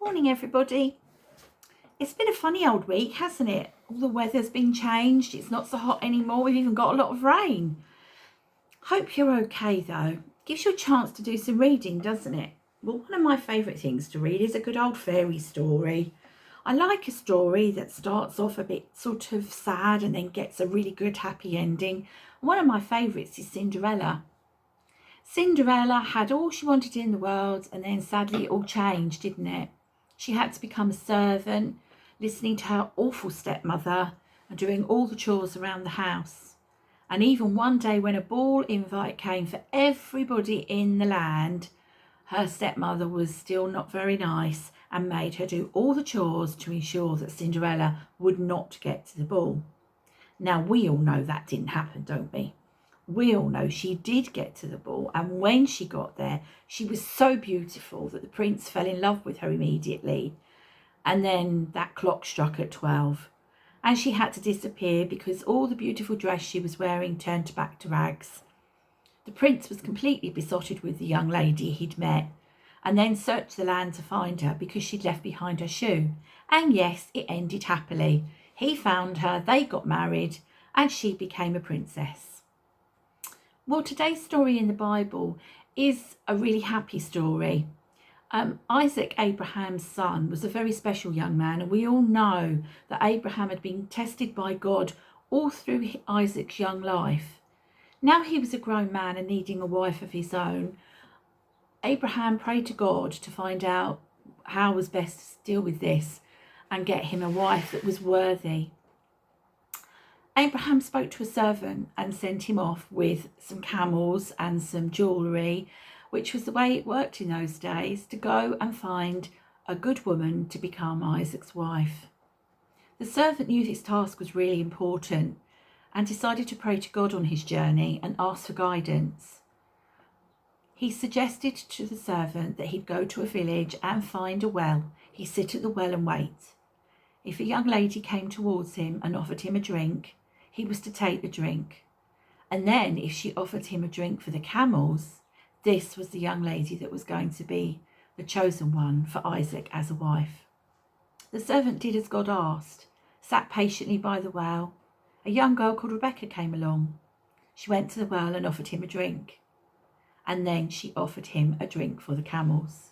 Morning everybody. It's been a funny old week, hasn't it? All the weather's been changed, it's not so hot anymore, we've even got a lot of rain. Hope you're okay though. Gives you a chance to do some reading, doesn't it? Well, one of my favourite things to read is a good old fairy story. I like a story that starts off a bit sort of sad and then gets a really good happy ending. One of my favourites is Cinderella. Cinderella had all she wanted in the world, and then sadly it all changed, didn't it? She had to become a servant, listening to her awful stepmother and doing all the chores around the house. And even one day when a ball invite came for everybody in the land, her stepmother was still not very nice and made her do all the chores to ensure that Cinderella would not get to the ball. Now we all know that didn't happen, don't we? We all know she did get to the ball, and when she got there, she was so beautiful that the prince fell in love with her immediately. And then that clock struck at 12, and she had to disappear because all the beautiful dress she was wearing turned back to rags. The prince was completely besotted with the young lady he'd met, and then searched the land to find her because she'd left behind her shoe. And yes, it ended happily. He found her, they got married, and she became a princess. Well, today's story in the Bible is a really happy story. Isaac, Abraham's son, was a very special young man, and we all know that Abraham had been tested by God all through Isaac's young life. Now he was a grown man and needing a wife of his own. Abraham prayed to God to find out how was best to deal with this and get him a wife that was worthy. Abraham spoke to a servant and sent him off with some camels and some jewellery, which was the way it worked in those days, to go and find a good woman to become Isaac's wife. The servant knew his task was really important and decided to pray to God on his journey and ask for guidance. He suggested to the servant that he'd go to a village and find a well. He'd sit at the well and wait. If a young lady came towards him and offered him a drink, he was to take the drink. And then if she offered him a drink for the camels, this was the young lady that was going to be the chosen one for Isaac as a wife. The servant did as God asked, sat patiently by the well. A young girl called Rebecca came along. She went to the well and offered him a drink. And then she offered him a drink for the camels.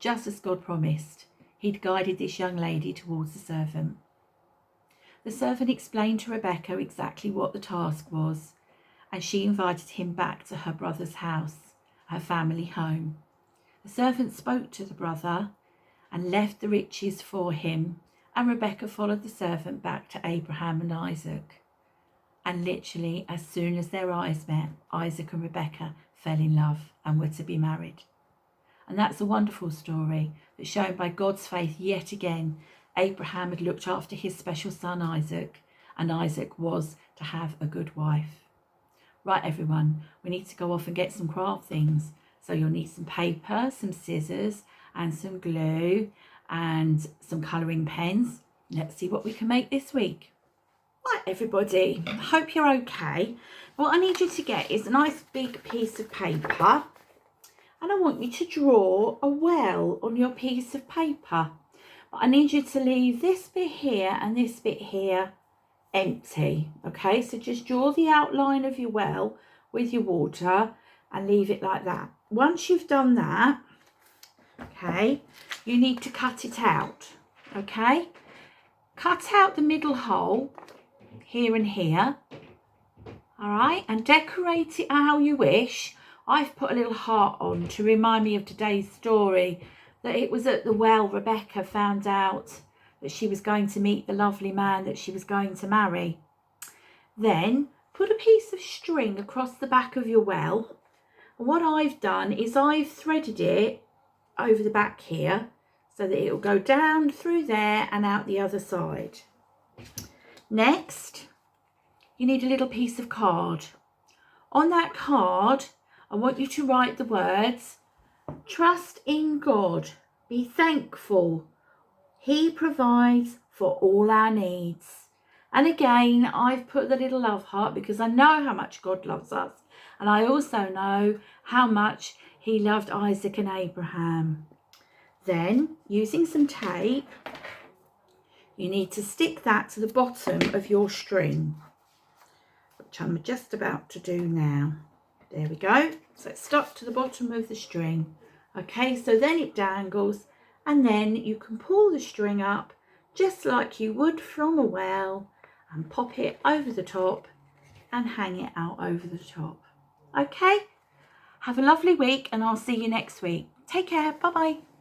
Just as God promised, he'd guided this young lady towards the servant. The servant explained to Rebecca exactly what the task was, and she invited him back to her brother's house, her family home. The servant spoke to the brother and left the riches for him, and Rebecca followed the servant back to Abraham and Isaac. And literally, as soon as their eyes met, Isaac and Rebecca fell in love and were to be married. And that's a wonderful story that's shown by God's faith yet again. Abraham had looked after his special son Isaac, and Isaac was to have a good wife. Right everyone, we need to go off and get some craft things. So you'll need some paper, some scissors and some glue and some colouring pens. Let's see what we can make this week. Right everybody, I hope you're okay. What I need you to get is a nice big piece of paper, and I want you to draw a well on your piece of paper. I need you to leave this bit here and this bit here empty. Okay, so just draw the outline of your well with your water and leave it like that. Once you've done that, okay, you need to cut it out. Okay, cut out the middle hole here and here. All right, and decorate it how you wish. I've put a little heart on to remind me of today's story, that it was at the well Rebecca found out that she was going to meet the lovely man that she was going to marry. Then put a piece of string across the back of your well. And what I've done is I've threaded it over the back here so that it will go down through there and out the other side. Next, you need a little piece of card. On that card, I want you to write the words, "Trust in God, be thankful. He provides for all our needs." And again, I've put the little love heart because I know how much God loves us. And I also know how much he loved Isaac and Abraham. Then, using some tape, you need to stick that to the bottom of your string, which I'm just about to do now. There we go. So it's stuck to the bottom of the string. Okay, so then it dangles, and then you can pull the string up just like you would from a well and pop it over the top and hang it out over the top. Okay, have a lovely week and I'll see you next week. Take care. Bye bye.